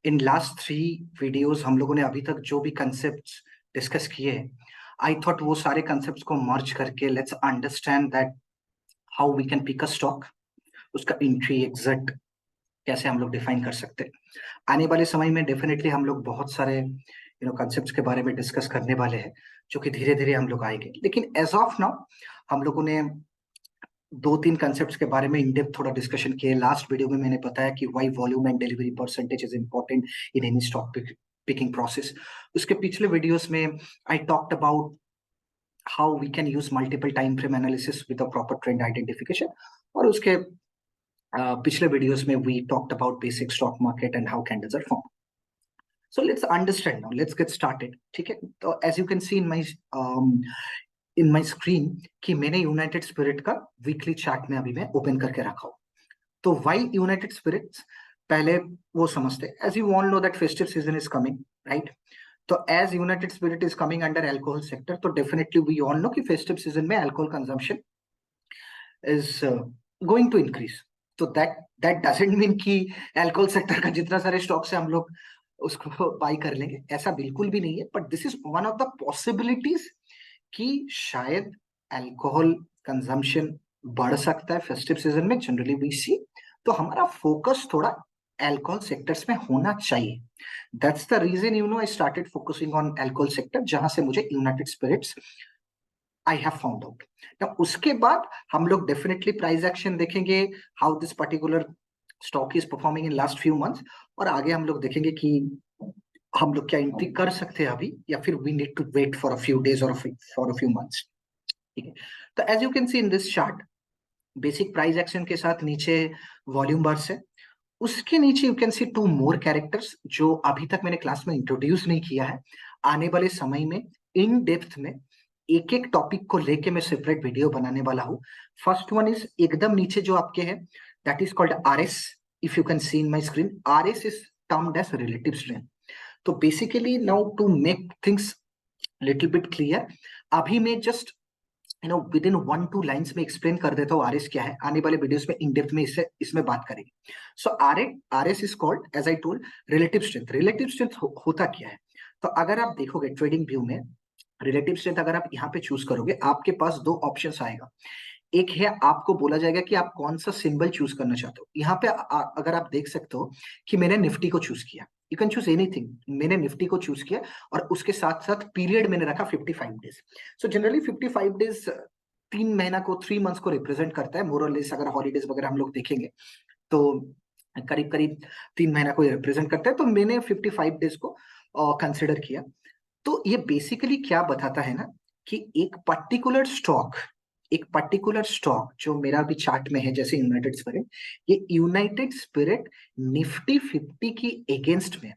In last 3 videos हम लोगों ने अभी तक जो भी कंसेप्ट्स डिस्कस किए, आई थॉट वो सारे कंसेप्ट्स को मर्ज करके let's understand that how we can pick a stock, उसका एंट्री एग्जिट कैसे हम लोग डिफाइन कर सकते हैं। आने वाले समय में डेफिनेटली हम लोग बहुत सारे कंसेप्ट्स के बारे में डिस्कस करने वाले हैं, जो कि धीरे धीरे हम लोग आएंगे। लेकिन एज ऑफ नाउ हम लोगों ने 2-3 कंसेप्ट्स के बारे में इन डेप्थ थोड़ा डिस्कशन किए। लास्ट वीडियो में मैंने बताया कि why volume and delivery percentage is important in any stock picking process. उसके पिछले वीडियोस में I talked about how we can use multiple time frame analysis with a proper trend identification, और उसके पिछले वीडियोस में we talked about basic stock market and how candles are form. So let's understand now. Let's get started. ठीक है, तो as you can see in my screen कि मैंने United spirit का वीकली चार्ट में अभी मैं ओपन करके रखा हूँ। तो व्हाई यूनाइटेड स्पिरिट्स, पहले वो समझते हैं। As you all know that festive season is coming, right? तो as United Spirit is coming under alcohol sector, तो डेफिनेटली वी ऑल नो कि फेस्टिव सीजन में alcohol consumption is going to increase. तो that doesn't mean कि alcohol sector का जितना सारे stock से हम लोग उसको बाई कर लेंगे, ऐसा बिल्कुल भी नहीं है। But this is one of the possibilities कि शायद अल्कोहल कंजम्पशन बढ़ सकता है फेस्टिव सीजन में, जनरली वी सी। तो हमारा फोकस थोड़ा अल्कोहल सेक्टर्स में होना चाहिए। That's the reason I started focusing on alcohol sector, जहां से मुझे United Spirits I have found out. now उसके बाद हम लोग डेफिनेटली प्राइस एक्शन देखेंगे, how this particular stock is performing in last few months, और आगे हम लोग देखेंगे कि हम लोग क्या एंट्री कर सकते हैं अभी, या फिर we need to wait for a few days और फॉर अ फ्यू मंथ्स। ठीक है, तो as you can see in this chart, basic price action के साथ नीचे वॉल्यूम बार्स है, उसके नीचे you can see 2 more characters जो अभी तक मैंने क्लास में इंट्रोड्यूस नहीं किया है। आने वाले समय में इन डेप्थ में एक एक टॉपिक को लेके मैं सेपरेट वीडियो बनाने वाला हूँ। फर्स्ट वन इज एकदम नीचे जो आपके है, that is called RS. If you can see in my screen, RS is termed as relative strength. तो basically now to make things little bit clear, अभी मैं जस्ट विद इन 1-2 लाइंस में explain कर देता हूँ आरएस क्या है। आने वाले वीडियोस में इन डेप्थ में इसमें बात करेंगे। So RS is called, as I told, relative strength. Relative strength होता क्या है? तो अगर आप देखोगे ट्रेडिंग व्यू में, रिलेटिव स्ट्रेंथ अगर आप यहाँ पे चूज करोगे, आपके पास 2 ऑप्शंस आएगा। एक है, आपको बोला जाएगा कि आप कौन सा सिंबल चूज करना चाहते हो। यहाँ पे अगर आप देख सकते हो कि मैंने निफ्टी को चूज किया, यू कैन चूज एनीथिंग। मैंने निफ्टी को चूज किया और उसके साथ साथ पीरियड मैंने रखा 55 डेज। सो जनरली 55 डेज 3 महीना को, 3 मंथ्स को रिप्रेजेंट करता है मोर और लेस। अगर हॉलीडेज वगैरह हम लोग देखेंगे तो करीब करीब 3 महीना को रिप्रेजेंट करता है। तो मैंने 55 डेज को कंसिडर किया। तो ये बेसिकली क्या बताता है ना, कि एक पर्टिकुलर स्टॉक जो मेरा भी चार्ट में है, जैसे यूनाइटेड स्पिरिट, ये यूनाइटेड स्पिरिट निफ्टी 50 की अगेंस्ट में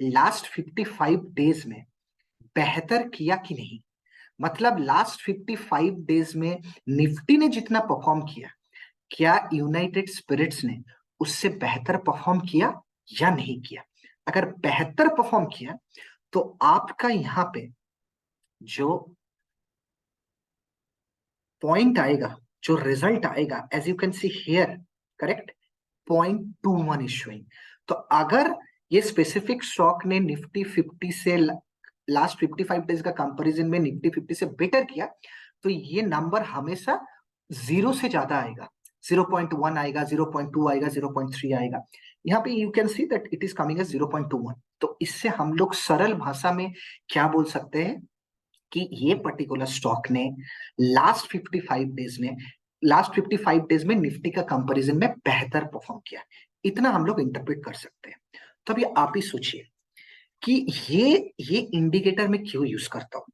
लास्ट 55 डेज में बेहतर किया कि नहीं। मतलब लास्ट 55 डेज में निफ्टी ने जितना परफॉर्म किया, क्या यूनाइटेड स्पिरिट्स ने उससे बेहतर परफॉर्म किया या नहीं किया? अगर बेहतर परफॉर्म किया तो आपका यहाँ पे जो पॉइंट आएगा, जो रिजल्ट आएगा, as you can see here, correct, 0.21 is showing. तो अगर ये स्पेसिफिक स्टॉक ने निफ्टी 50 से लास्ट 55 डेज का कंपैरिजन में निफ्टी 50 से बेटर किया, तो ये नंबर हमेशा 0 से ज्यादा आएगा। 0.1 आएगा, 0.2 आएगा, 0.3 आएगा। यहाँ पे you can see that it is coming as 0.21। तो इससे हम लोग सरल भाषा में क्या बोल सकते हैं कि ये पर्टिकुलर स्टॉक ने लास्ट 55 डेज में निफ्टी का कंपैरिजन में बेहतर परफॉर्म किया। इतना हम लोग इंटरप्रेट कर सकते हैं। तो अभी आप ही सोचिए कि ये इंडिकेटर में क्यों यूज करता हूं।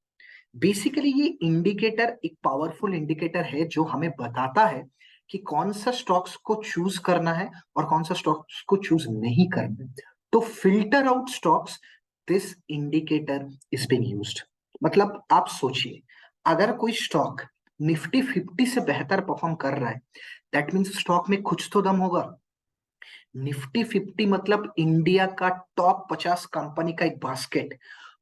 बेसिकली ये इंडिकेटर एक पावरफुल इंडिकेटर है जो हमें बताता है कि कौन सा स्टॉक्स को चूज करना है और कौन सा स्टॉक्स को चूज नहीं करना है। तो filter out stocks, this indicator is being used. मतलब आप सोचिए, अगर कोई स्टॉक निफ्टी 50 से बेहतर परफॉर्म कर रहा है, दैट मीन्स स्टॉक में कुछ तो दम होगा। निफ्टी 50 मतलब इंडिया का टॉप 50 कंपनी का एक बास्केट।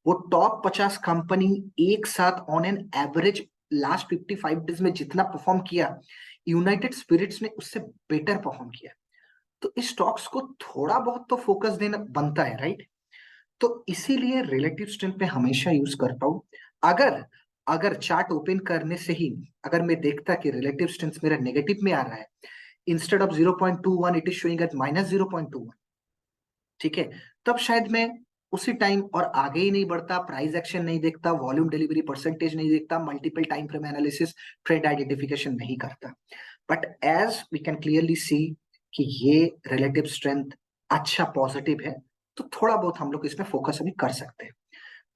वो टॉप 50 कंपनी एक साथ on an average last 55 days में जितना परफॉर्म किया, यूनाइटेड स्पिरिट्स ने उससे बेटर परफॉर्म किया। तो इस स्टॉक्स को थोड़ा बहुत तो फोकस देना बनता है, राइट? तो इसीलिए रिलेटिव स्ट्रेंथ में हमेशा यूज करता हूं। अगर अगर चार्ट ओपन करने से ही अगर मैं देखता कि रिलेटिव स्ट्रेंथ मेरा नेगेटिव में आ रहा है, instead of 0.21 it is showing at -0.21, ठीक है, तब शायद मैं उसी टाइम और आगे ही नहीं बढ़ता, प्राइस एक्शन नहीं देखता, वॉल्यूम डिलीवरी परसेंटेज नहीं देखता, multiple time frame analysis, trend identification नहीं करता। But as we can clearly see कि ये रिलेटिव स्ट्रेंथ अच्छा पॉजिटिव है, तो थोड़ा बहुत हम लोग इसमें फोकस अभी कर सकते हैं।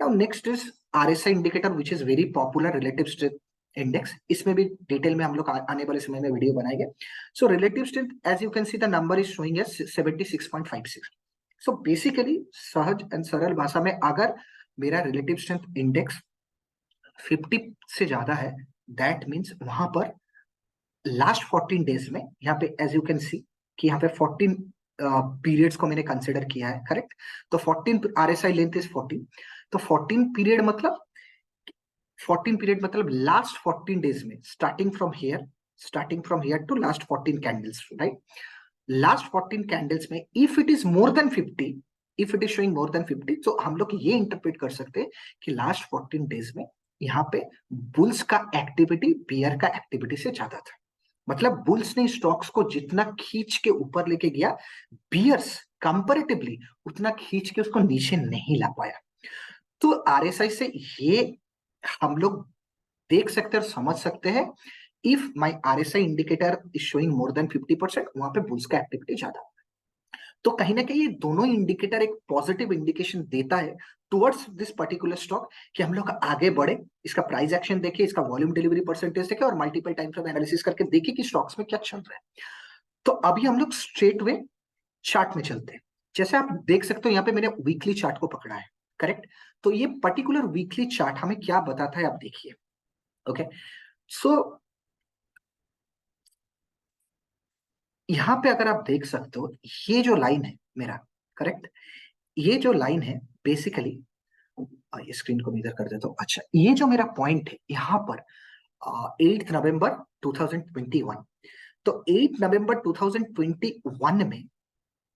Now next is RSI indicator which is very popular relative strength index. इसमें भी डिटेल में हम लोग आने वाले समय में वीडियो बनाएंगे। So relative strength as you can see the number is showing as 76.56। So basically सहज एंड सरल भाषा में अगर मेरा रिलेटिव स्ट्रेंथ इंडेक्स 50 से ज्यादा है, दैट मीन्स वहां पर लास्ट 14 डेज में, यहाँ पे एज यू कैन सी कि यहाँ पे 14 पीरियड्स को मैंने कंसिडर किया है, करेक्ट? तो 14 आरएसआई लेंथ इज 14, तो 14 पीरियड मतलब 14 पीरियड मतलब लास्ट 14 डेज में, starting from here to last 14 candles, right? Last 14 candles में if it is more than 50, if it is showing more than 50, तो हम लोग ये इंटरप्रेट कर सकते हैं कि लास्ट 14 डेज में यहाँ पे बुल्स का एक्टिविटी बियर का एक्टिविटी से ज्यादा था। मतलब बुल्स ने स्टॉक्स को जितना खींच के ऊपर लेके गया, बियर्स कंपैरेटिवली उतना खींच के उसको नीचे नहीं ला पाया। तो आरएसआई से ये हम लोग देख सकते हैं और समझ सकते हैं, if my RSI indicator is showing more than 50%, वहां पे बुल्स का एक्टिविटी ज्यादा। तो कहीं ना कहीं ये दोनों इंडिकेटर एक पॉजिटिव इंडिकेशन देता है टुवर्ड्स दिस पर्टिकुलर स्टॉक कि हम लोग आगे बढ़े, इसका प्राइस एक्शन देखे, इसका वॉल्यूम डिलीवरी परसेंटेज देखे और मल्टीपल टाइम फ्रेम एनालिसिस करके देखे कि स्टॉक्स में क्या चल रहा है। तो अभी हम लोग स्ट्रेट वे चार्ट में चलते हैं। जैसे आप देख सकते हो यहाँ पे मैंने वीकली चार्ट को पकड़ा है, करेक्ट? तो ये पर्टिकुलर वीकली चार्ट हमें क्या बताता है, आप देखिए। ओके, सो यहाँ पे अगर आप देख सकते हो, ये जो लाइन है मेरा, करेक्ट, ये जो लाइन है बेसिकली, ये स्क्रीन को इधर कर देता हूँ। अच्छा, ये जो मेरा पॉइंट है यहाँ पर 8 नवंबर 2021, तो 8 नवंबर 2021 में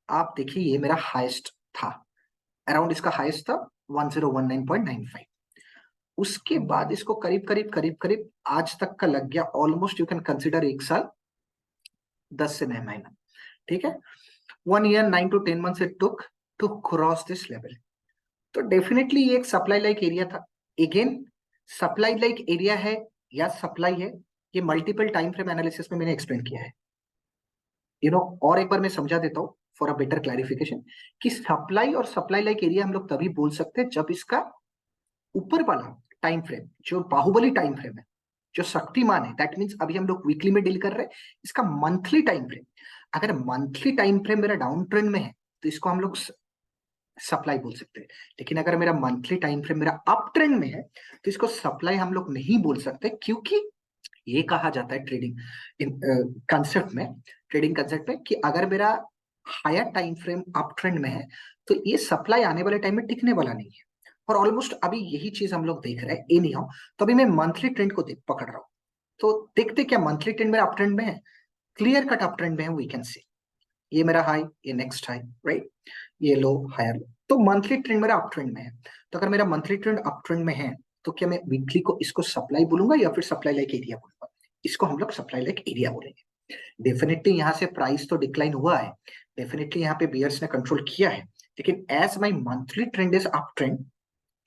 आप देखिए ये मेरा हाईएस्ट था, अराउंड इसका हाईएस्ट था 1019.95। उसके बाद इसको करीब करीब करीब करीब आज तक का लग गया ऑलमोस्ट, यू कैन कंसिडर 1 साल 10 से 9 महीना, ठीक है, 1 year 9 to 10 months it took to cross this level। तो डेफिनेटली ये एक सप्लाई लाइक एरिया था। अगेन सप्लाई लाइक एरिया है या सप्लाई है, ये मल्टीपल टाइम फ्रेम एनालिसिस में मैंने एक्सप्लेन किया है, और एक बार मैं समझा देता हूँ फॉर अ बेटर क्लैरिफिकेशन कि सप्लाई और सप्लाई लाइक एरिया हम लोग तभी बोल सकते हैं जब इसका ऊपर वाला टाइम फ्रेम जो बाहुबली टाइम फ्रेम है, जो शक्तिमान है, दैट मीन्स अभी हम लोग वीकली में डील कर रहे हैं, इसका मंथली टाइम फ्रेम, अगर मंथली टाइम फ्रेम मेरा डाउन ट्रेंड में है तो इसको हम लोग सप्लाई बोल सकते हैं। लेकिन अगर मेरा मंथली टाइम फ्रेम मेरा अप ट्रेंड में है तो इसको सप्लाई हम लोग नहीं बोल सकते, क्योंकि ये कहा जाता है ट्रेडिंग कंसेप्ट में, ट्रेडिंग कंसेप्ट में, कि अगर मेरा higher time frame up trend में है तो ये सप्लाई आने वाले टाइम में टिकने वाला नहीं है। और ऑलमोस्ट अभी यही चीज हम लोग देख रहे हैं एनी हाउ। तो अभी मैं मंथली ट्रेंड को पकड़ रहा हूँ, तो देखते क्या मंथली ट्रेंड मेरा अप ट्रेंड में है, क्लियर कट अप ट्रेंड में है, वी कैन सी ये मेरा हाई, ये नेक्स्ट हाई, राइट, ये लो, हायर लो। तो मंथली ट्रेंड मेरा अप ट्रेंड में है। तो अगर मेरा मंथली ट्रेंड अप ट्रेंड में है तो क्या मैं वीकली को इसको सप्लाई बोलूंगा या फिर सप्लाई लाइक एरिया बोलूंगा? इसको हम लोग सप्लाई लाइक एरिया बोलेंगे। डेफिनेटली यहाँ से प्राइस तो डिक्लाइन हुआ है, डेफिनेटली यहाँ पे बियर्स ने कंट्रोल किया है, लेकिन as my monthly trend is up trend,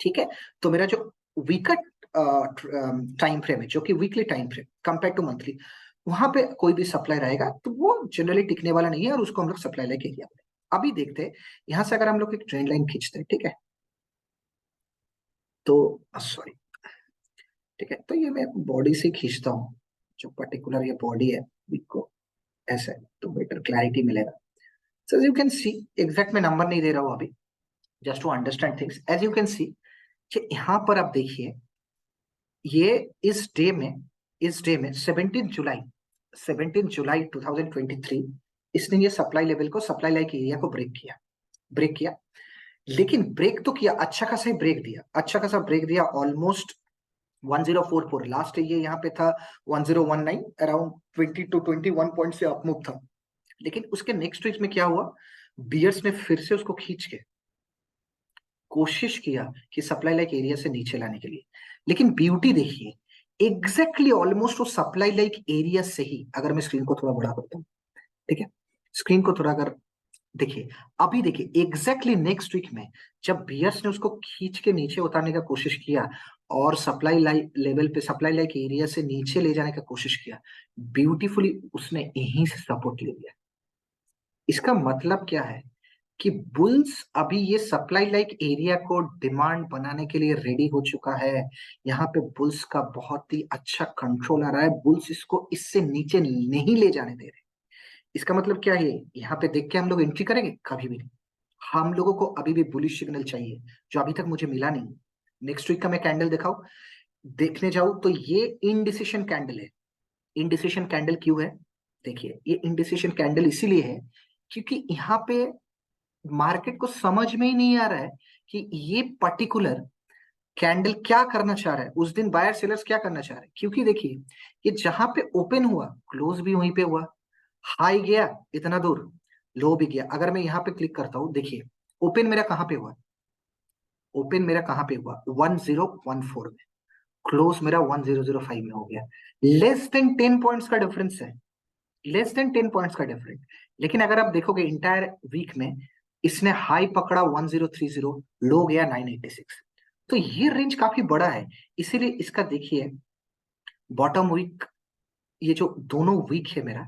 ठीक है, तो मेरा जो वीकर टाइम फ्रेम है, जो कि weekly time frame compare to monthly, वहां पे कोई भी सप्लाई रहेगा तो वो जनरली टिकने वाला नहीं है और उसको हम लोग सप्लाई लाइक एरिया बोलेंगे। अभी देखते हैं यहां से अगर हम लोग एक ट्रेंड लाइन खींचते हैं, ठीक है, तो सॉरी, ठीक है, तो ये मैं बॉडी से खींचता हूँ, जो पर्टिकुलर ये बॉडी है को ऐसे, तो बेटर क्लैरिटी मिलेगा। So you can see, exact मैं नंबर नहीं दे रहा हूँ अभी, just to understand things. As you can see कि यहाँ पर आप देखिए, ये इस डे में 17 जुलाई 2023 इसने ये सप्लाई लेवल को, सप्लाई लाइक एरिया को ब्रेक किया। लेकिन ब्रेक तो किया, अच्छा खासा ब्रेक दिया, अच्छा खासा ब्रेक दिया, ऑलमोस्ट 1044, लास्ट ये यहाँ पे था 1019, अराउंड 20 to 21 पॉइंट से अपमूव था। लेकिन उसके नेक्स्ट वीक में क्या हुआ, बियर्स ने फिर से उसको खींच के कोशिश किया कि सप्लाई लाइक एरिया से नीचे लाने के लिए। लेकिन ब्यूटी देखिए, एग्जैक्टली ऑलमोस्ट वो सप्लाई लाइक एरिया से ही, अगर मैं स्क्रीन को थोड़ा बड़ा करता हूँ, ठीक है, स्क्रीन को थोड़ा अगर देखिए, अभी देखिए एग्जैक्टली नेक्स्ट वीक में जब बियर्स ने उसको खींच के नीचे उतारने का कोशिश किया और सप्लाई लाइक लेवल पे, सप्लाई लाइक एरिया से नीचे ले जाने का कोशिश किया, ब्यूटीफुली उसने यहीं से सपोर्ट ले लिया। इसका मतलब क्या है कि बुल्स अभी ये सप्लाई लाइक एरिया को डिमांड बनाने के लिए रेडी हो चुका है। यहाँ पे बुल्स का बहुत ही अच्छा कंट्रोल आ रहा है, बुल्स इसको इससे नीचे नहीं ले जाने दे रहे। इसका मतलब क्या है, यहाँ पे देख के हम लोग एंट्री करेंगे कभी भी नहीं। हम लोगों को अभी भी बुलिश सिग्नल चाहिए, जो अभी तक मुझे मिला नहीं। नेक्स्ट वीक का मैं कैंडल दिखाऊं, देखने जाऊं तो ये इनडिसिशन कैंडल है। इनडिसिशन कैंडल क्यों है, देखिए ये इनडिसिशन कैंडल इसीलिए है क्योंकि यहाँ पे मार्केट को समझ में ही नहीं आ रहा है कि ये पर्टिकुलर कैंडल क्या करना चाह रहा है, उस दिन बायर सेलर्स क्या करना चाह रहे हैं। क्योंकि देखिए ये जहां पे ओपन हुआ, क्लोज भी वहीं पे हुआ, हाई गया इतना दूर, लो भी गया। अगर मैं यहाँ पे क्लिक करता हूं, देखिए ओपन मेरा कहां पे हुआ, ओपन मेरा कहां पे हुआ 1014 में, क्लोज मेरा 1005 में हो गया। लेस देन 10 पॉइंट्स का डिफरेंस है, लेस देन 10 पॉइंट्स का डिफरेंस। लेकिन अगर आप देखोगे इंटायर वीक में इसने हाई पकड़ा 1030, लो गया 986। तो ये रेंज काफी बड़ा है, इसीलिए इसका देखिए बॉटम वीक, ये जो दोनों वीक है मेरा,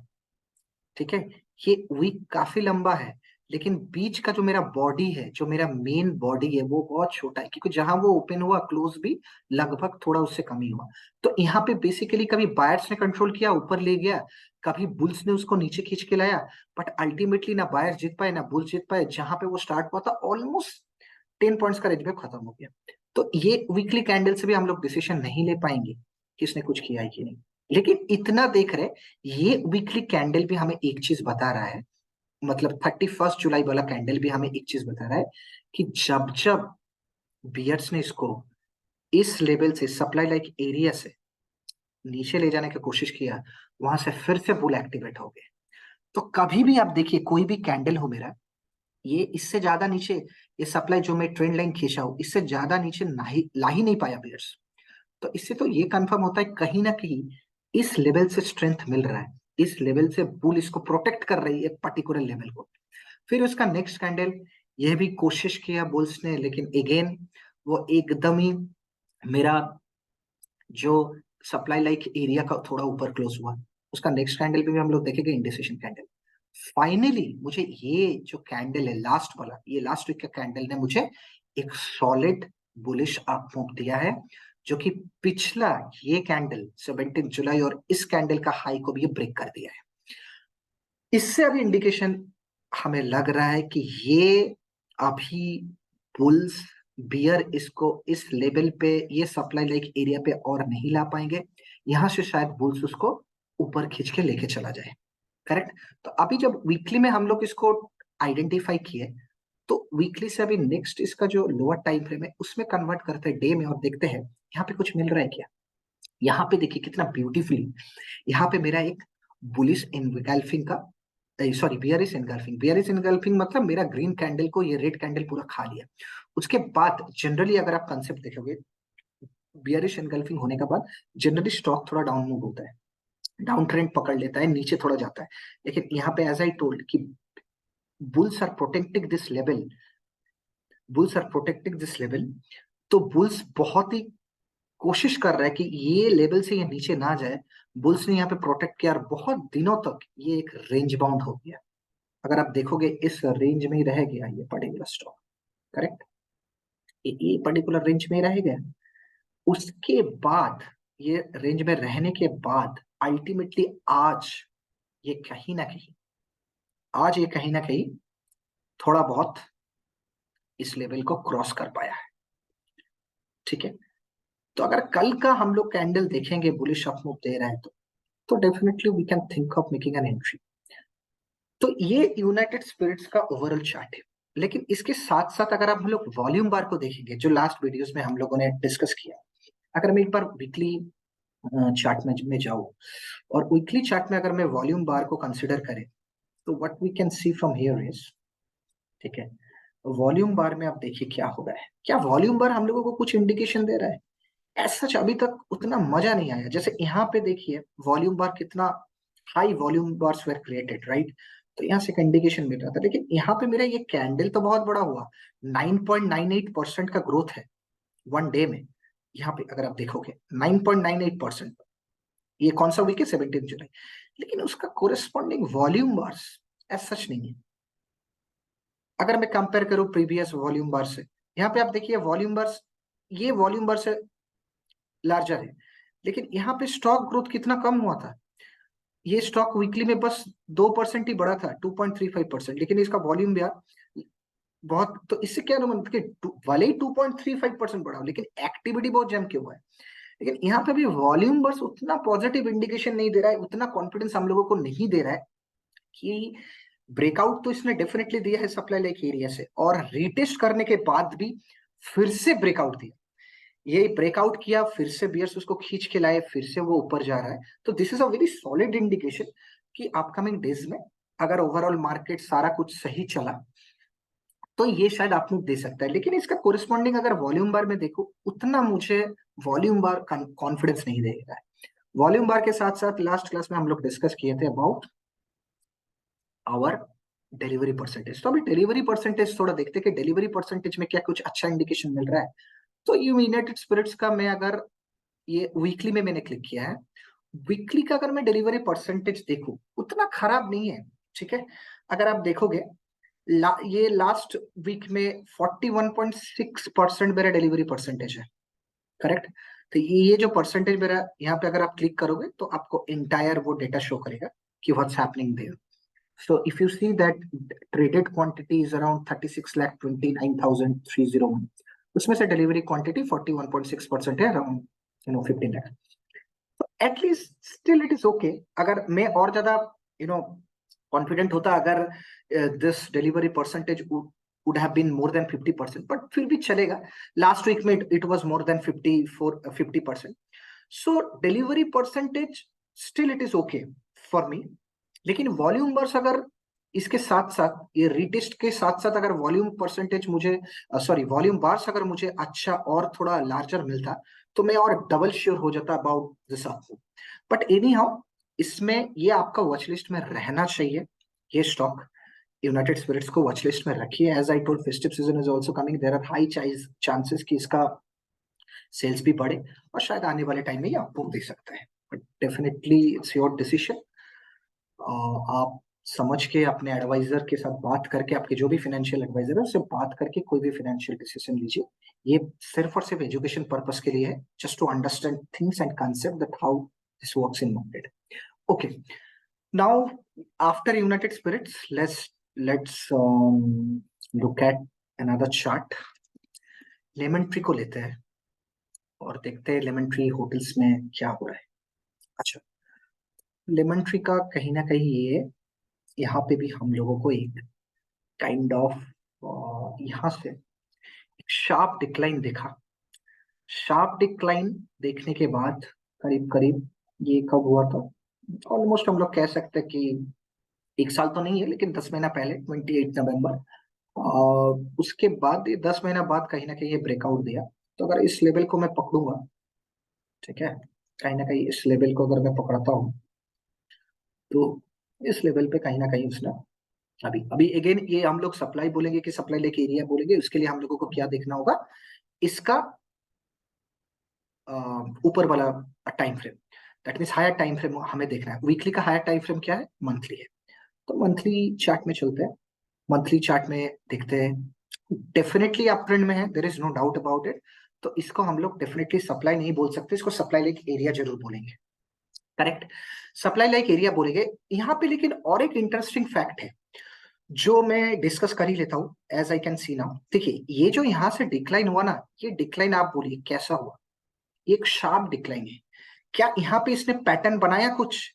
ठीक है, ये वीक काफी लंबा है, लेकिन बीच का जो मेरा बॉडी है, जो मेरा मेन बॉडी है, वो बहुत छोटा है, क्योंकि जहां वो ओपन हुआ क्लोज भी लगभग थोड़ा उससे कम ही हुआ। तो यहाँ पे बेसिकली कभी बायर्स ने कंट्रोल किया, ऊपर ले गया, कभी बुल्स ने उसको नीचे खींच के लाया, बट अल्टीमेटली ना बायर्स जीत पाए ना बुल्स जीत पाए। जहां पे वो स्टार्ट हुआ था ऑलमोस्ट 10 पॉइंट्स का रेंज में खत्म हो गया। तो ये वीकली कैंडल से भी हम लोग डिसीजन नहीं ले पाएंगे कि इसने कुछ किया है कि नहीं। लेकिन इतना देख रहे, ये वीकली कैंडल भी हमें एक चीज बता रहा है, मतलब 31 जुलाई वाला कैंडल भी हमें एक चीज बता रहा है कि जब जब बियर्स ने इसको इस लेवल से, सप्लाई लाइक एरिया से नीचे ले जाने की कोशिश किया, वहां से फिर से बुल एक्टिवेट हो गए। तो कभी भी आप देखिए कोई भी कैंडल हो मेरा, ये इससे ज्यादा नीचे, ये सप्लाई जो मैं ट्रेंड लाइन खींचा हूं, इससे ज्यादा नीचे नहीं ला ही नहीं पाया बियर्स। तो इससे तो ये कंफर्म होता है कहीं ना कहीं इस लेवल से स्ट्रेंथ मिल रहा है, इस लेवल से बुल इसको प्रोटेक्ट कर रही है पर्टिकुलर लेवल को। फिर उसका नेक्स्ट कैंडल, यह भी कोशिश किया बुल्स ने, लेकिन अगेन वो एकदम ही मेरा जो सप्लाई लाइक एरिया का थोड़ा ऊपर क्लोज हुआ। उसका नेक्स्ट कैंडल भी हम लोग देखेंगे, इंडिसिशन कैंडल। फाइनली मुझे ये जो कैंडल है लास्ट वाला, ये लास्ट वीक का कैंडल ने मुझे एक सॉलिड बुलिश अप मूव दिया है, जो कि पिछला ये कैंडल 17 जुलाई और इस कैंडल का हाई को भी ये ब्रेक कर दिया है। इससे अभी इंडिकेशन हमें लग रहा है कि ये अभी बुल्स, बियर इसको इस लेवल पे, ये सप्लाई लाइक एरिया पे और नहीं ला पाएंगे। यहां से शायद बुल्स उसको ऊपर खींच के लेके चला जाए। करेक्ट। तो अभी जब वीकली में हम लोग इसको आइडेंटिफाई किए, तो वीकली से अभी नेक्स्ट इसका जो लोअर टाइम फ्रेम है उसमें कन्वर्ट करते हैं डे में, और देखते हैं यहाँ पे कुछ मिल रहा है क्या। यहाँ पे देखिए कितना ब्यूटीफुली, यहाँ पे मेरा एक बुलिश इनगल्फिंग का, sorry bearish engulfing, bearish engulfing मतलब मेरा ग्रीन कैंडल को ये रेड कैंडल पूरा खा लिया। उसके बाद जनरली अगर आप कंसेप्ट देखोगे, बियरिश इनगल्फिंग होने के बाद जनरली स्टॉक थोड़ा डाउन मूव होता है, डाउन ट्रेंड पकड़ लेता है, नीचे थोड़ा जाता है। लेकिन यहाँ पे एज आई टोल्ड कि bulls are protecting this level, bulls are protecting this level. तो बुल्स बहुत ही कोशिश कर रहा है कि ये लेवल से ये नीचे ना जाए। बुल्स ने यहाँ पे प्रोटेक्ट किया और बहुत दिनों तक ये एक रेंज बाउंड हो गया। अगर आप देखोगे इस रेंज में ही रह गया ये पर्टिकुलर स्टॉक। करेक्ट, ये पर्टिकुलर रेंज में रह गया। उसके बाद ये रेंज में रहने के बाद अल्टीमेटली आज ये कहीं ना कहीं, आज ये कहीं ना कहीं थोड़ा बहुत इस लेवल को क्रॉस कर पाया है। ठीक है, तो अगर कल का हम लोग कैंडल देखेंगे बुलिश अप मूव दे रहा है तो definitely we can think of making an entry. तो ये यूनाइटेड स्पिरिट्स का ओवरऑल चार्ट है। लेकिन इसके साथ साथ अगर आप हम लोग वॉल्यूम बार को देखेंगे, जो लास्ट वीडियोस में हम लोगों ने डिस्कस किया, अगर मैं एक बार वीकली चार्ट में जाऊं और वीकली चार्ट में अगर मैं वॉल्यूम बार को कंसिडर करें, तो what we can see from here is, ठीक है, वॉल्यूम बार में आप देखिए क्या हो रहा है। क्या वॉल्यूम बार हम लोगों को कुछ इंडिकेशन दे रहा है? ऐसा अभी तक उतना मजा नहीं आया। जैसे यहाँ पे देखिए वॉल्यूम बार कितना high volume bars were created, right? तो यहाँ से इंडिकेशन मिल रहा था, लेकिन यहाँ पे मेरा ये कैंडल तो बहुत बड़ा हुआ, 9.98% का ग्रोथ है वन डे में। यहाँ पे अगर आप देखोगे 9.98%, ये कौन सा वीक है? 17 जुलाई। लेकिन उसका corresponding volume bars as such नहीं है। अगर मैं कंपेयर करूं प्रीवियस वॉल्यूम बार से, यहाँ पे आप देखिए वॉल्यूम बार्स, ये वॉल्यूम बार से लार्जर है, लेकिन यहाँ पे स्टॉक ग्रोथ कितना कम हुआ था। ये स्टॉक वीकली में बस 2% ही बढ़ा था, 2.35%, लेकिन इसका वॉल्यूम भी बहुत। तो इससे क्या मतलब कि भले ही 2.35% बढ़ा, लेकिन एक्टिविटी बहुत जम के हुआ है। लेकिन यहाँ पे भी वॉल्यूम बस उतना पॉजिटिव इंडिकेशन नहीं दे रहा है, उतना कॉन्फिडेंस हम लोगों को नहीं दे रहा है कि ब्रेकआउट तो इसने डेफिनेटली दिया है सप्लाई लाइक एरिया से, और रीटेस्ट करने के बाद भी फिर से ब्रेकआउट दिया। ये ब्रेकआउट किया, फिर से बियर्स उसको खींच के लाए, फिर से वो ऊपर जा रहा है। तो this is a very solid indication कि अपकमिंग डेज में अगर ओवरऑल मार्केट सारा कुछ सही चला तो ये शायद आपको दे सकता है। लेकिन इसका कोरिस्पॉन्डिंग अगर वॉल्यूम बार में देखो, उतना मुझे वॉल्यूम बार कॉन्फिडेंस नहीं दे रहा है। वॉल्यूम बार के साथ साथ लास्ट क्लास में हम लोग डिस्कस किए थे अबाउट आवर डिलीवरी परसेंटेज। तो अभी डिलीवरी परसेंटेज थोड़ा देखते हैं कि डिलीवरी परसेंटेज में क्या कुछ अच्छा इंडिकेशन मिल रहा है। तो यूनाइटेड स्पिरिट्स का मैं अगर ये वीकली में मैंने क्लिक किया है, वीकली का अगर मैं डिलीवरी परसेंटेज देखूं उतना खराब नहीं है, ठीक है। अगर आप देखोगे ये लास्ट वीक में 41.6% मेरा डिलीवरी परसेंटेज है, करेक्ट। तो ये जो परसेंटेज मेरा यहाँ पे अगर आप क्लिक करोगे तो आपको इंटायर वो डेटा शो करेगा कि what's happening there. So if you see that traded quantity is around 36,29,301, उसमें से डिलीवरी क्वांटिटी 41.6% है, around 15 lakh. At least still it is okay. अगर मैं और ज्यादा कॉन्फिडेंट होता अगर this delivery percentage would have been more than 50%, but फिर भी चलेगा। लास्ट वीक में it was more than 50%. So delivery percentage still it is okay for me. लेकिन वॉल्यूम बर्स अगर इसके साथ साथ, ये रीटेस्ट के साथ साथ अगर वॉल्यूम परसेंटेज मुझे वॉल्यूम बार्स अगर मुझे अच्छा और थोड़ा लार्जर मिलता तो मैं और डबल श्योर हो जाता अबाउट दिस आपको। बट एनी हाउ इसमें ये आपका वॉच लिस्ट में रहना चाहिए। ये स्टॉक यूनाइटेड स्पिरिट्स को वॉच लिस्ट में रखिए। As I told, festive season is also coming, there are high chances कि इसका सेल्स भी बढ़े और शायद आने वाले टाइम में ये आपको दे सकता है। But definitely it's your decision. आप समझ के अपने एडवाइजर के साथ बात करके, आपके जो भी फाइनेंशियल एडवाइजर है उससे बात करके कोई भी फाइनेंशियल डिसीजन लीजिए। ये सिर्फ और सिर्फ एजुकेशन पर्पस के लिए है, just to understand things and concept that how this works in market. Okay, now after United Spirits let's look at another chart. Lemon Tree को लेते हैं और देखते हैं लेमन ट्री होटल्स में क्या हो रहा है। अच्छा, लेमन ट्री का कहीं ना कहीं ये यहाँ पे भी हम लोगों को एक काइंड ऑफ यहाँ से एक शार्प डिक्लाइन देखा। शार्प डिक्लाइन देखने के बाद करीब करीब ये कब हुआ था, ऑलमोस्ट हम लोग कह सकते हैं कि एक साल तो नहीं है लेकिन 10 महीना पहले, 28 नवंबर। उसके बाद 10 महीना बाद कहीं ना कहीं ये ब्रेकआउट दिया। तो अगर इस लेवल को मैं पकड़ूंगा, ठीक है, कहीं ना कहीं इस लेवल को अगर मैं पकड़ता हूँ तो इस लेवल पे कहीं ना कहीं उसने अभी अभी अगेन ये हम लोग सप्लाई बोलेंगे कि सप्लाई लेके एरिया बोलेंगे, उसके लिए हम लोगों को क्या देखना होगा, इसका ऊपर वाला time frame, that means higher time frame हमें देखना है। वीकली का हायर टाइम फ्रेम क्या है? मंथली है। तो मंथली चार्ट में चलते हैं। मंथली चार्ट में देखते हैं, डेफिनेटली अप ट्रेंड में है, there is no doubt about it. तो इसको हम लोग डेफिनेटली सप्लाई नहीं बोल सकते, इसको सप्लाई लाइक एरिया जरूर बोलेंगे, करेक्ट, सप्लाई लाइक एरिया बोलेंगे यहाँ पे। लेकिन और एक इंटरेस्टिंग फैक्ट है जो मैं डिस्कस कर ही लेता हूँ। As I can see now, देखिए ये जो यहाँ से डिक्लाइन हुआ ना, ये डिक्लाइन आप बोलिए कैसा हुआ? एक शार्प डिक्लाइन है। क्या यहाँ पे इसने पैटर्न बनाया कुछ?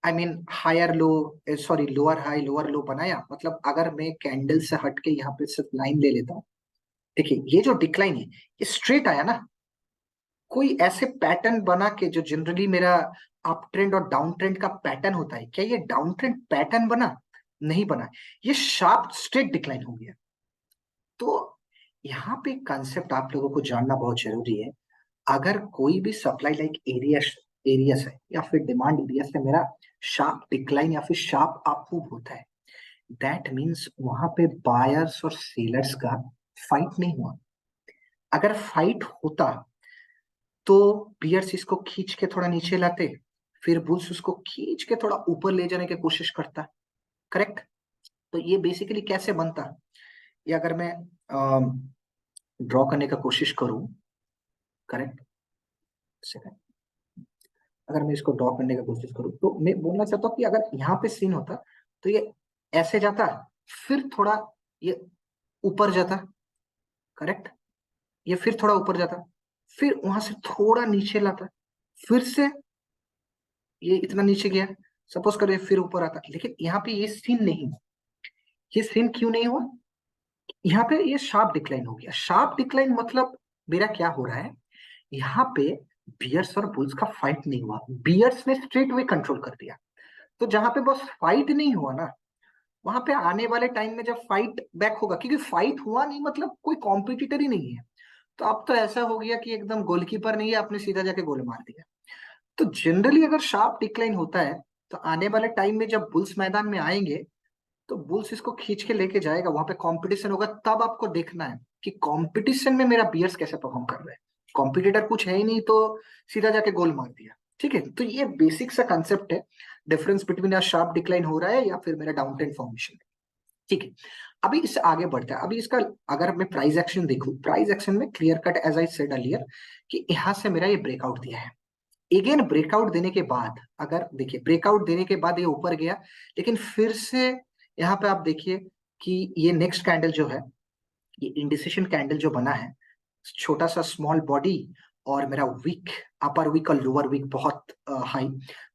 I mean higher low, sorry lower high lower low बनाया? मतलब अगर मैं कैंडल से हट के यहाँ पे सिर्फ लाइन ले लेता हूँ, देखिए ये जो डिक्लाइन है ये स्ट्रेट आया ना, कोई ऐसे पैटर्न बना के जो जनरली मेरा अप ट्रेंड और डाउन ट्रेंड का पैटर्न होता है, क्या ये डाउन ट्रेंड पैटर्न बना? नहीं बना, ये शार्प स्ट्रेट डिक्लाइन हो गया। तो यहाँ पे कंसेप्ट आप लोगों को जानना बहुत जरूरी है। अगर कोई भी सप्लाई लाइक एरियस है या फिर डिमांड एरिया से मेरा शार्प डिक्लाइन या फिर शार्प अपमूव होता है, दैट मीन्स वहां पे बायर्स और सेलर्स का फाइट नहीं हुआ। अगर फाइट होता तो बियर्स इसको खींच के थोड़ा नीचे लाते, फिर बुल्स उसको खींच के थोड़ा ऊपर ले जाने की कोशिश करता। करेक्ट। तो ये बेसिकली कैसे बनता, ये अगर मैं ड्रॉ करने का कोशिश करूं। करेक्ट। सेकंड, अगर मैं इसको ड्रॉ करने का कोशिश करूं तो मैं बोलना चाहता हूं कि अगर यहाँ पे सीन होता तो ये ऐसे जाता, फिर थोड़ा ये ऊपर जाता। करेक्ट। ये फिर थोड़ा ऊपर जाता, फिर वहां से थोड़ा नीचे लाता, फिर से ये इतना नीचे गया, सपोज करो ये फिर ऊपर आता। लेकिन यहाँ पे ये सीन नहीं, ये सीन क्यों नहीं हुआ, यहाँ पे ये शार्प डिक्लाइन हो गया। शार्प डिक्लाइन मतलब मेरा क्या हो रहा है, यहाँ पे बियर्स और बुल्स का फाइट नहीं हुआ, बियर्स ने स्ट्रेट वे कंट्रोल कर दिया। तो जहां पे बस फाइट नहीं हुआ ना, वहां पे आने वाले टाइम में जब फाइट बैक होगा, क्योंकि फाइट हुआ नहीं मतलब कोई कॉम्पिटिटर ही नहीं है, तो अब तो ऐसा हो गया कि एकदम गोलकीपर नहीं है, आपने सीधा जाके गोल मार दिया। तो जनरली अगर शार्प डिक्लाइन होता है तो आने वाले टाइम में जब बुल्स मैदान में आएंगे तो बुल्स इसको खींच के लेके जाएगा, वहां पे कंपटीशन होगा। तब आपको देखना है कि कंपटीशन में मेरा बियर्स कैसे परफॉर्म कर रहा है। कॉम्पिटिटर कुछ है ही नहीं तो सीधा जाके गोल मार दिया। ठीक है, तो ये बेसिक सा कंसेप्ट है, difference between a sharp decline हो रहा है या फिर मेरा डाउन ट्रेंड फॉर्मेशन है। ठीक है, अभी इससे आगे बढ़ता है। अभी इसका अगर मैं प्राइस एक्शन देखूं, प्राइस एक्शन में clear cut as I said earlier कि यहाँ से मेरा ये ब्रेकआउट दिया है। अगेन ब्रेकआउट देने के बाद, अगर देखिए ब्रेकआउट देने के बाद ये ऊपर गया, लेकिन फिर से यहाँ पे आप देखिए कि ये नेक्स्ट कैंडल जो है, ये इंडिसिशन कैंडल जो बना है, छोटा सा स्मॉल बॉडी और मेरा वीक, अपर वीक और लोअर वीक बहुत हाई।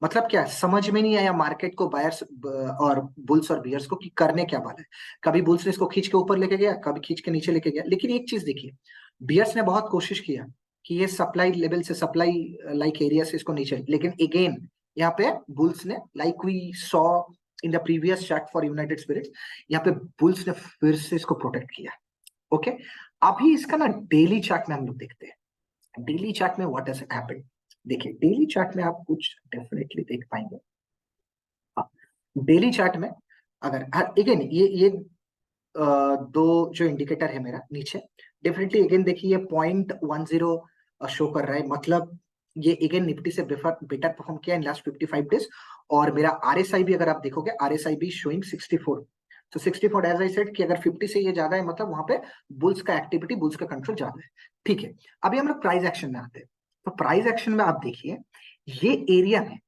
मतलब क्या समझ में नहीं आया मार्केट को, बायर्स और बुल्स और बियर्स को, कि करने क्या वाला है। कभी बुल्स ने इसको खींच के ऊपर लेके गया, कभी खींच के नीचे लेके गया। लेकिन एक चीज देखिए, बियर्स ने बहुत कोशिश किया कि ये सप्लाई लेवल से, सप्लाई लाइक एरिया से इसको नीचे, लेकिन अगेन यहाँ पे बुल्स ने, like we saw in the previous chart for United Spirits, यहाँ पे बुल्स ने फिर से इसको प्रोटेक्ट किया। ओके, अभी इसका ना डेली चार्ट में हम लोग देखते हैं। डेली चार्ट में व्हाट हैज हैपेंड, देखिए डेली चार्ट में आप कुछ डेफिनेटली देख पाएंगे। हाँ, डेली चार्ट में अगर अगेन ये दो जो इंडिकेटर है मेरा नीचे, डेफिनेटली अगेन देखिए ये 0.10 शो कर रहा है। मतलब ये अगेन निफ्टी से बेटर परफॉर्म किया इन लास्ट 55 डेज। और मेरा आरएसआई भी अगर आप देखोगे, आरएसआई भी शोइंग 64। तो 64 एज आई सेड कि अगर 50 से ये ज्यादा है मतलब वहां पे बुल्स का एक्टिविटी, बुल्स का कंट्रोल ज्यादा है। ठीक है, अभी हम लोग प्राइस एक्शन में आते हैं। तो प्राइस एक्शन में आप देखिए ये एरिया में,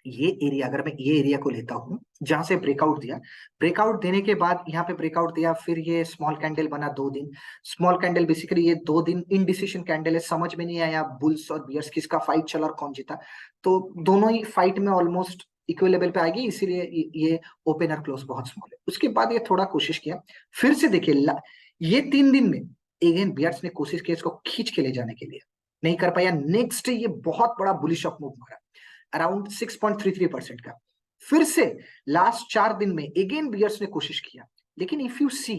ये एरिया अगर मैं ये एरिया को लेता हूं जहां से ब्रेकआउट दिया, ब्रेकआउट देने के बाद यहाँ पे ब्रेकआउट दिया, फिर ये स्मॉल कैंडल बना 2 दिन। स्मॉल कैंडल बेसिकली ये 2 दिन इनडिसीजन कैंडल है, समझ में नहीं आया बुल्स और बियर्स किसका फाइट चला और कौन जीता। तो दोनों ही फाइट में ऑलमोस्ट इक्वल लेवल पे आएगी, इसीलिए ये ओपन और क्लोज बहुत स्मॉल है। उसके बाद ये थोड़ा कोशिश किया, फिर से देखिए ये 3 दिन में अगेन बियर्स ने कोशिश की इसको खींच के ले जाने के लिए, नहीं कर पाया। नेक्स्ट ये बहुत बड़ा बुलिश अप मूव मारा अराउंड 6.33% का। फिर से लास्ट 4 दिन में अगेन बियर्स ने कोशिश किया, लेकिन if you see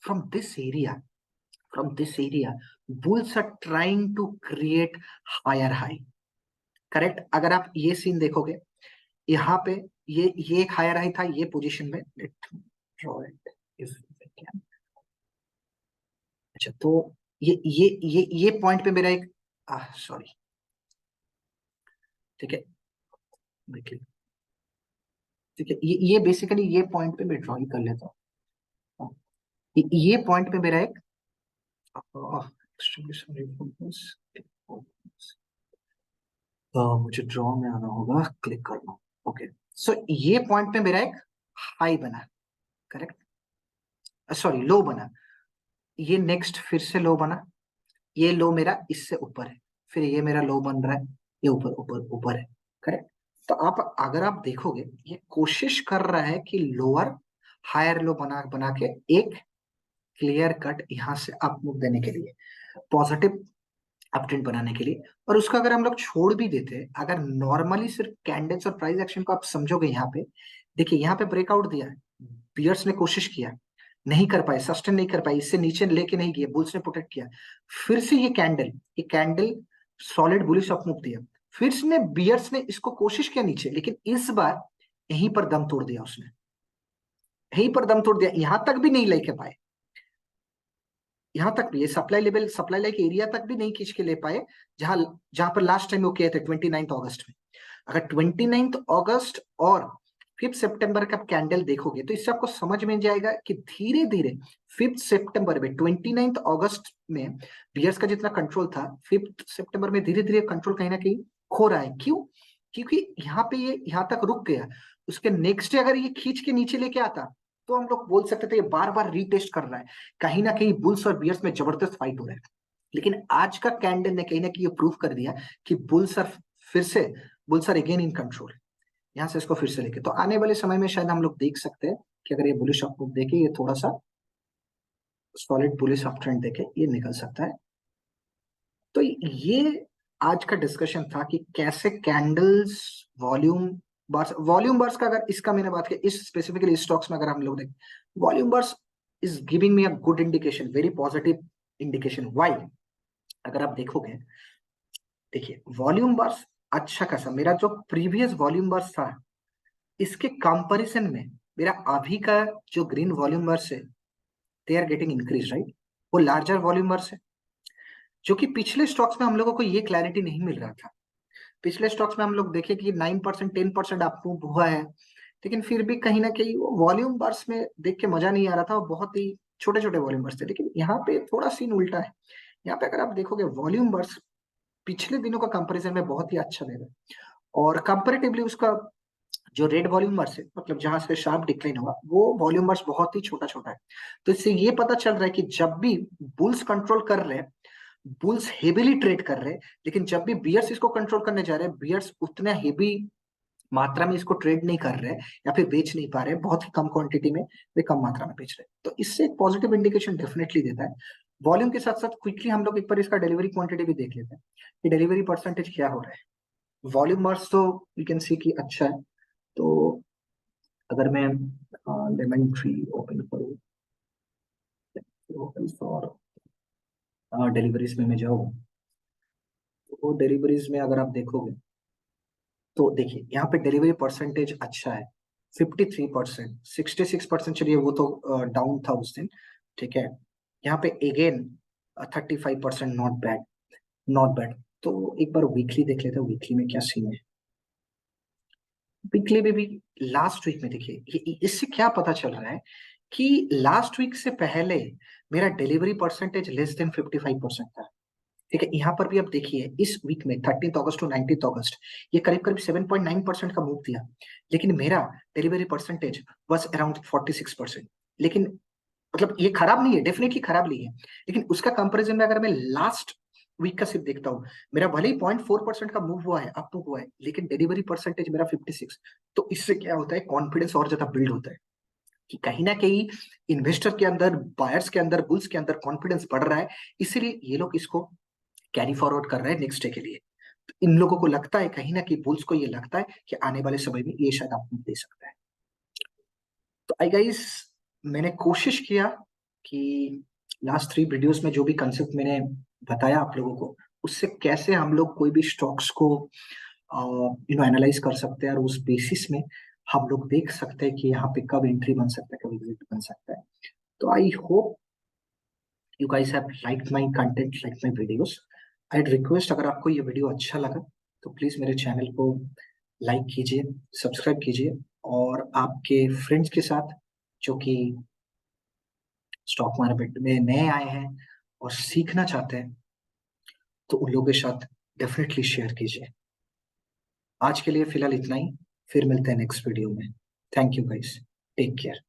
from this area, bulls are trying to create higher high. Correct, अगर आप ये सीन देखोगे यहाँ पे, ये एक हायर हाई था ये पोजीशन में। Let draw it if I can. अच्छा, तो ये पॉइंट पे मेरा एक, सॉरी, ठीक है, देखिए, ठीक है, ये बेसिकली ये पॉइंट पे मैं ड्रॉ कर लेता हूँ। ये पॉइंट पे मेरा एक मुझे ड्रॉ में आना होगा, क्लिक करना। ओके, सो ये पॉइंट पे मेरा एक हाई बना। करेक्ट, सॉरी लो बना। ये नेक्स्ट फिर से लो बना, ये लो मेरा इससे ऊपर है, फिर ये मेरा लो बन रहा है, ये ऊपर ऊपर ऊपर है। करेक्ट, तो आप अगर आप देखोगे ये कोशिश कर रहा है कि लोअर हायर लो बना बना के एक क्लियर कट यहाँ से अप मूव देने के लिए, पॉजिटिव अपट्रेंड बनाने के लिए। और उसका अगर हम लोग छोड़ भी देते, अगर नॉर्मली सिर्फ कैंडल्स और प्राइस एक्शन को आप समझोगे, यहाँ पे देखिए यहाँ पे ब्रेकआउट दिया है, बियर्स ने कोशिश किया, नहीं कर पाए, सस्टेन नहीं कर पाए, इससे नीचे लेके नहीं गए, बुल्स ने प्रोटेक्ट किया। फिर से ये candle solid bullish up move दिया। फिर से बियर्स ने इसको कोशिश किया नीचे, लेकिन इस बार यहीं पर दम तोड़ दिया उसने, यहीं पर दम तोड़ दिया, यहां तक भी नहीं लेके पाए, यहां तक भी ये सप्लाई लाइक एरिया तक भी नहीं खींच के ले पाए, जहां जहां पर लास्ट टाइम वो किए थे 29 अगस्त में। अगर 29 अगस्त और 5 सितंबर का कैंडल देखोगे तो इससे आपको समझ में जाएगा कि धीरे धीरे 5 सितंबर में, 29 अगस्त में बियर्स का जितना कंट्रोल था, 5 सितंबर में धीरे धीरे कंट्रोल कहीं ना कहीं खो रहा है। क्यों? क्योंकि यहाँ पे ये यहाँ तक रुक गया, उसके नेक्स्ट डे अगर ये खींच के नीचे लेके आता तो हम लोग बोल सकते थे ये बार बार रीटेस्ट कर रहा है, कहीं ना कहीं बुल्स और बियर्स में जबरदस्त फाइट हो रहा है। लेकिन आज का कैंडल ने कहीं ना कहीं ये प्रूव कर दिया कि फिर से bulls are again in control. यहाँ से इसको फिर से लेके तो आने वाले समय में शायद हम लोग देख सकते हैं कि अगर ये बुलिश अप मूव देखे, ये थोड़ा सा सॉलिड बुलिश अप ट्रेंड देखे, ये निकल सकता है। तो ये आज का डिस्कशन था कि कैसे कैंडल्स वॉल्यूम बर्स का, अगर इसका मैंने बात की, इस स्पेसिफिकली स्टॉक्स में अगर हम लोग देखें, volume bars is giving me a good indication, very positive indication. Why? अगर आप देखोगे, देखिए वॉल्यूम बर्स अच्छा खासा, मेरा जो प्रीवियस वॉल्यूम बर्स था इसके कंपैरिजन में मेरा अभी का जो ग्रीन वॉल्यूम बर्स है, they are getting increase, right? वो लार्जर वॉल्यूम बर्स है, जो कि पिछले स्टॉक्स में हम लोगों को ये क्लैरिटी नहीं मिल रहा था। पिछले स्टॉक्स में हम लोग देखे कि 9% 10% अप मूव हुआ है, लेकिन फिर भी कहीं ना कहीं वो वॉल्यूम बर्स में देख के मजा नहीं आ रहा था, वो बहुत ही छोटे छोटे वॉल्यूम बर्स थे। लेकिन यहाँ पे थोड़ा सीन उल्टा है, यहाँ पे अगर आप देखोगे वॉल्यूम बर्स पिछले दिनों का कंपैरिजन में बहुत ही अच्छा दे रहा है, और कंपेरेटिवली उसका जो रेड वॉल्यूम बर्स है, मतलब जहां से शार्प डिक्लाइन हुआ, वो वॉल्यूम बर्स बहुत ही छोटा छोटा है। तो इससे ये पता चल रहा है कि जब भी बुल्स कंट्रोल कर रहे हैं, बुल्स हेवीली ट्रेड कर रहे हैं, लेकिन जब भी बियर्स इसको कंट्रोल करने जा रहे हैं, बियर्स उतना हेवी मात्रा में इसको ट्रेड नहीं कर रहे हैं या फिर बेच नहीं पा रहे हैं, बहुत ही कम क्वांटिटी में वे कम मात्रा में बेच रहे हैं। तो इससे एक पॉजिटिव इंडिकेशन डेफिनेटली देता है। वॉल्यूम के साथ साथ क्विकली हम लोग एक बार इसका डिलीवरी क्वांटिटी भी देख लेते हैं कि डिलीवरी परसेंटेज क्या हो रहा है। वॉल्यूम बर्स तो यू कैन सी कि अच्छा है। तो अगर मैं लेमन ट्री ओपन करूँ, ओपन फॉर डिलीवरीज में मैं जाऊँ, तो डिलीवरीज में अगर आप देखोगे तो देखिए यहाँ पे डिलीवरी परसेंटेज अच्छा है, 53%, 66%, चलिए वो तो डाउन था उस दिन, ठीक है। यहाँ पे again 35%, not bad, not bad. तो एक बार वीकली देख लेते हैं, वीकली में क्या सीन है। वीकली में भी लास्ट वीक में देखिए, इससे क्या पता चल रहा है कि लास्ट वीक से पहले मेरा डिलीवरी परसेंटेज लेस देन 55% था, ठीक है। यहाँ पर भी आप देखिए इस वीक में 13 अगस्त टू 19 अगस्त ये करीब करीब 7.9% का मूव दिया, लेकिन मेरा डिलीवरी परसेंटेज वाज अराउंड 46%। लेकिन मतलब ये खराब नहीं है, डेफिनेटली खराब नहीं है, लेकिन उसका कंपैरिजन में अगर मैं लास्ट वीक का सिर्फ देखता हूँ, मेरा भले ही 0.4% का मूव हुआ है, अप मूव हुआ है, लेकिन डिलीवरी परसेंटेज मेरा 56। तो इससे क्या होता है, कॉन्फिडेंस और ज्यादा बिल्ड होता है कि कहीं ना कहीं इन्वेस्टर के अंदर, बायर्स के अंदर, बुल्स के अंदर कॉन्फिडेंस बढ़ रहा है, इसीलिए ये लोग इसको कैरी फॉरवर्ड कर रहे हैं नेक्स्ट डे के लिए। तो इन लोगों को लगता है, कहीं ना कहीं बुल्स को ये लगता है कि आने वाले समय में ये शायद आपको दे सकता है। तो आई गाइस, मैंने कोशिश किया कि लास्ट 3 वीडियोस में जो भी कंसेप्ट मैंने बताया आप लोगों को, उससे कैसे हम लोग कोई भी स्टॉक्स को एनालाइज कर सकते हैं, और उस बेसिस में हम लोग देख सकते हैं कि यहाँ पे कब एंट्री बन सकता है, कब एग्जिट बन सकता है। तो I hope you guys have liked my content, like my videos. I request, अगर आपको ये वीडियो अच्छा लगा तो प्लीज मेरे चैनल को लाइक कीजिए, सब्सक्राइब कीजिए, और आपके फ्रेंड्स के साथ जो कि स्टॉक मार्केट में नए आए हैं और सीखना चाहते हैं, तो उन लोगों के साथ डेफिनेटली शेयर कीजिए। आज के लिए फिलहाल इतना ही, फिर मिलते हैं नेक्स्ट वीडियो में। Thank you guys, take care.